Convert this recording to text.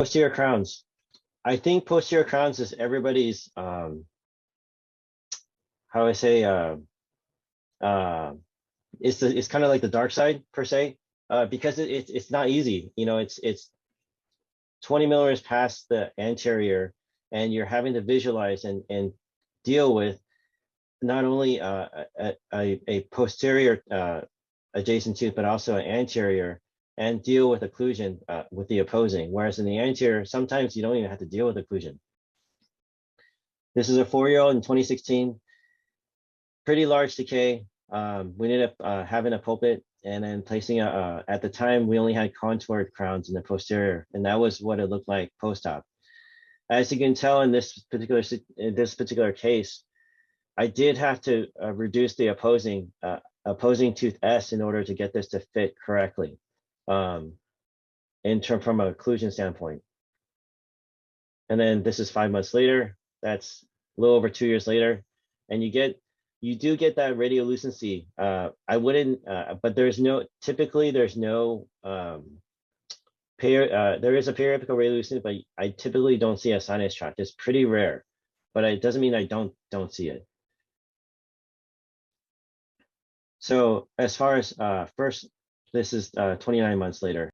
Posterior crowns. I think posterior crowns is everybody's how do I say it's kind of like the dark side per se, because it's not easy. You know, it's 20 millimeters past the anterior, and you're having to visualize and deal with not only a posterior adjacent tooth, but also an anterior, and deal with occlusion with the opposing. Whereas in the anterior, sometimes you don't even have to deal with occlusion. This is a 4-year-old in 2016, pretty large decay. We ended up having a pulpit and then placing at the time, we only had contoured crowns in the posterior, and that was what it looked like post-op. As you can tell in this particular case, I did have to reduce the opposing tooth S in order to get this to fit correctly, from an occlusion standpoint. And then this is 5 months later. That's a little over 2 years later, and you do get that radiolucency. I wouldn't, but typically there's no there is a periapical radiolucency, but I typically don't see a sinus tract. It's pretty rare, but it doesn't mean I don't see it. So as far as first, this is 29 months later.